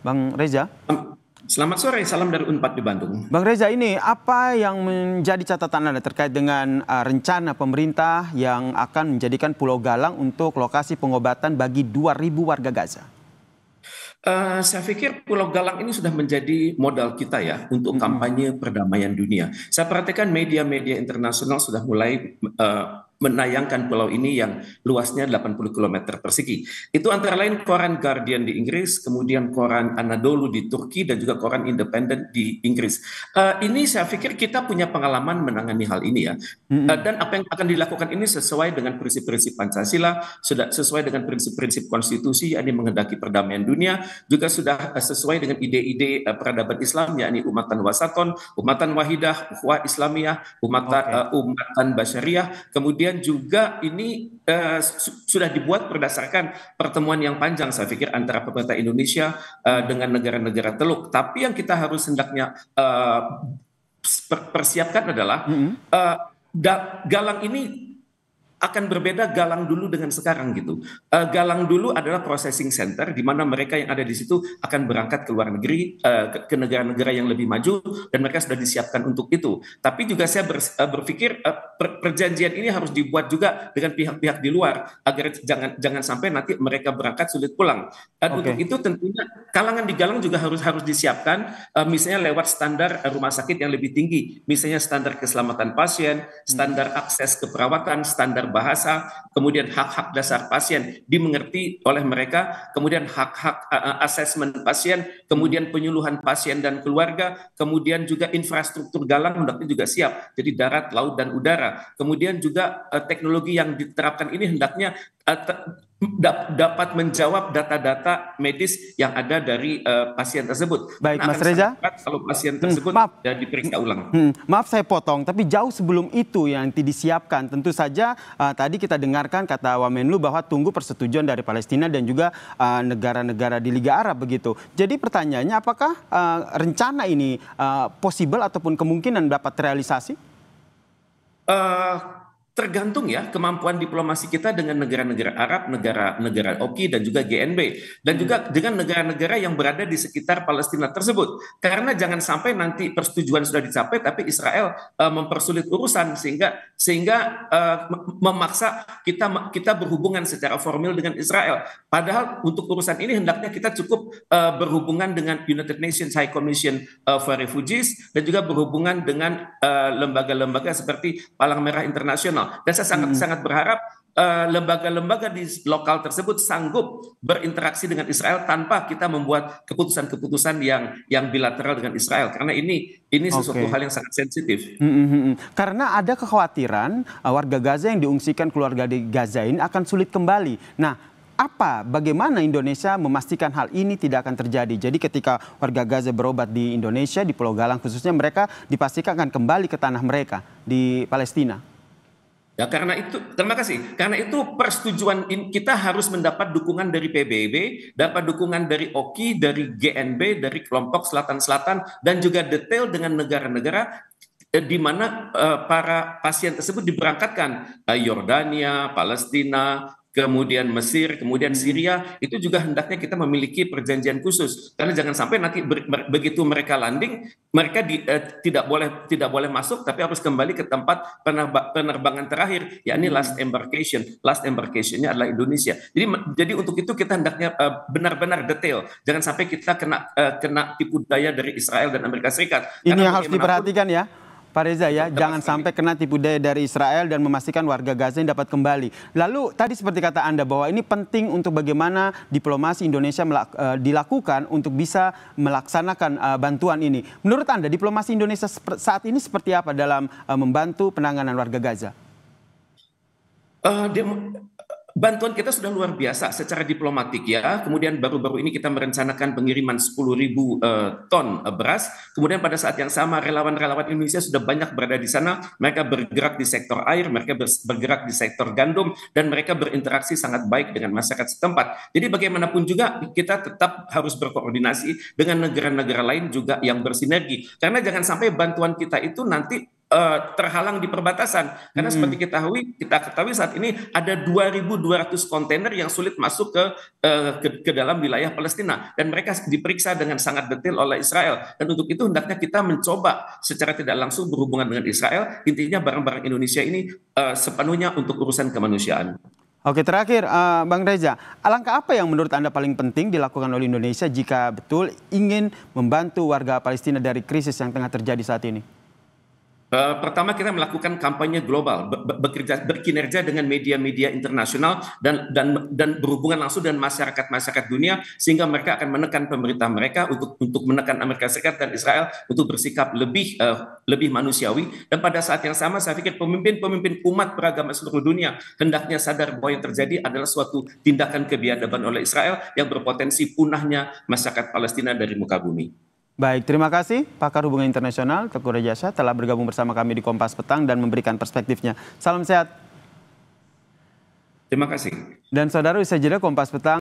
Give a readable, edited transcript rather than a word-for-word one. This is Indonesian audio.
Bang Reza. Selamat sore, salam dari Unpad di Bandung. Bang Reza, ini apa yang menjadi catatan Anda terkait dengan rencana pemerintah yang akan menjadikan Pulau Galang untuk lokasi pengobatan bagi 2.000 warga Gaza? Saya pikir Pulau Galang ini sudah menjadi modal kita ya untuk Mm-mm. kampanye perdamaian dunia. Saya perhatikan media-media internasional sudah mulai menayangkan pulau ini yang luasnya 80 km persegi. Itu antara lain koran Guardian di Inggris, kemudian koran Anadolu di Turki, dan juga koran Independent di Inggris. Ini saya pikir kita punya pengalaman menangani hal ini ya. Mm-mm. Dan apa yang akan dilakukan ini sesuai dengan prinsip-prinsip Pancasila, sudah sesuai dengan prinsip-prinsip konstitusi, yakni menghendaki perdamaian dunia, juga sudah sesuai dengan ide-ide peradaban Islam, yakni umatan wasaton, umatan wahidah, ukhuwah Islamiyah, Oke. umatan basyariah. Kemudian juga ini sudah dibuat berdasarkan pertemuan yang panjang, saya pikir, antara pemerintah Indonesia dengan negara-negara Teluk. Tapi yang kita harus hendaknya persiapkan adalah Mm-mm. uh, Galang ini akan berbeda Galang dulu dengan sekarang gitu. Galang dulu adalah processing center di mana mereka yang ada di situ akan berangkat ke luar negeri, ke negara-negara yang lebih maju, dan mereka sudah disiapkan untuk itu. Tapi juga saya berpikir perjanjian ini harus dibuat juga dengan pihak-pihak di luar agar jangan sampai nanti mereka berangkat sulit pulang. Dan untuk Oke. itu tentunya kalangan di Galang juga harus harus disiapkan, misalnya lewat standar rumah sakit yang lebih tinggi, misalnya standar keselamatan pasien, Mm-mm. standar akses ke perawatan, standar bahasa, kemudian hak-hak dasar pasien dimengerti oleh mereka, kemudian hak-hak asesmen pasien, Mm-mm. kemudian penyuluhan pasien dan keluarga, kemudian juga infrastruktur Galang hendaknya juga siap, jadi darat, laut, dan udara. Kemudian juga teknologi yang diterapkan ini hendaknya dapat menjawab data-data medis yang ada dari pasien tersebut. Baik, Karena Mas akan sangat Reza. berat kalau pasien tersebut Maaf. diperiksa ulang. Maaf saya potong, tapi jauh sebelum itu yang disiapkan, tentu saja tadi kita dengarkan kata Wamenlu bahwa tunggu persetujuan dari Palestina dan juga negara-negara di Liga Arab begitu. Jadi pertanyaannya, apakah rencana ini possible ataupun kemungkinan dapat terrealisasi? Eh, Tergantung ya kemampuan diplomasi kita dengan negara-negara Arab, negara-negara OKI, dan juga GNB, dan Mm-mm. juga dengan negara-negara yang berada di sekitar Palestina tersebut. Karena jangan sampai nanti persetujuan sudah dicapai, tapi Israel mempersulit urusan sehingga memaksa kita berhubungan secara formal dengan Israel. Padahal untuk urusan ini hendaknya kita cukup berhubungan dengan United Nations High Commission for Refugees, dan juga berhubungan dengan lembaga-lembaga seperti Palang Merah Internasional. Dan saya sangat Mm-mm. sangat berharap lembaga-lembaga di lokal tersebut sanggup berinteraksi dengan Israel tanpa kita membuat keputusan-keputusan yang bilateral dengan Israel, karena ini sesuatu Oke. hal yang sangat sensitif. Karena ada kekhawatiran warga Gaza yang diungsikan keluarga di Gaza ini akan sulit kembali. Nah, bagaimana Indonesia memastikan hal ini tidak akan terjadi? Jadi ketika warga Gaza berobat di Indonesia, di Pulau Galang khususnya, mereka dipastikan akan kembali ke tanah mereka di Palestina. Ya, karena itu, terima kasih. Karena itu persetujuan kita harus mendapat dukungan dari PBB, dapat dukungan dari OKI, dari GNB, dari kelompok Selatan-Selatan, dan juga detail dengan negara-negara di mana para pasien tersebut diberangkatkan. Yordania, Palestina, kemudian Mesir, kemudian Mm-mm. Syria, itu juga hendaknya kita memiliki perjanjian khusus. Karena jangan sampai nanti begitu mereka landing, mereka tidak boleh masuk, tapi harus kembali ke tempat penerbangan terakhir, yakni last Mm-mm. embarkation. Last embarkationnya adalah Indonesia. Jadi untuk itu kita hendaknya benar-benar detail. Jangan sampai kita kena tipu daya dari Israel dan Amerika Serikat. Ini Karena yang harus bagaimanapun diperhatikan ya, Pak Reza ya, tepat jangan sekali. sampai kena tipu daya dari Israel dan memastikan warga Gaza yang dapat kembali. Lalu tadi seperti kata Anda bahwa ini penting untuk bagaimana diplomasi Indonesia dilakukan untuk bisa melaksanakan bantuan ini. Menurut Anda diplomasi Indonesia saat ini seperti apa dalam membantu penanganan warga Gaza? Eh, dem- Bantuan kita sudah luar biasa secara diplomatik ya. Kemudian baru-baru ini kita merencanakan pengiriman 10.000 ton beras. Kemudian pada saat yang sama relawan-relawan Indonesia sudah banyak berada di sana. Mereka bergerak di sektor air, mereka bergerak di sektor gandum, dan mereka berinteraksi sangat baik dengan masyarakat setempat. Jadi bagaimanapun juga kita tetap harus berkoordinasi dengan negara-negara lain juga yang bersinergi. Karena jangan sampai bantuan kita itu nanti terhalang di perbatasan. Karena seperti kita ketahui saat ini ada 2.200 kontainer yang sulit masuk ke dalam wilayah Palestina, dan mereka diperiksa dengan sangat detail oleh Israel. Dan untuk itu hendaknya kita mencoba secara tidak langsung berhubungan dengan Israel. Intinya barang-barang Indonesia ini sepenuhnya untuk urusan kemanusiaan. Oke, terakhir Bang Reza, alangkah apa yang menurut Anda paling penting dilakukan oleh Indonesia jika betul ingin membantu warga Palestina dari krisis yang tengah terjadi saat ini? Pertama, kita melakukan kampanye global, berkinerja dengan media-media internasional dan berhubungan langsung dengan masyarakat dunia, sehingga mereka akan menekan pemerintah mereka untuk menekan Amerika Serikat dan Israel untuk bersikap lebih manusiawi. Dan pada saat yang sama, saya pikir pemimpin umat beragama seluruh dunia hendaknya sadar bahwa yang terjadi adalah suatu tindakan kebiadaban oleh Israel yang berpotensi punahnya masyarakat Palestina dari muka bumi. Baik, terima kasih Pakar Hubungan Internasional Teguh Rajasa telah bergabung bersama kami di Kompas Petang dan memberikan perspektifnya. Salam sehat. Terima kasih. Dan saudara, usai jeda Kompas Petang.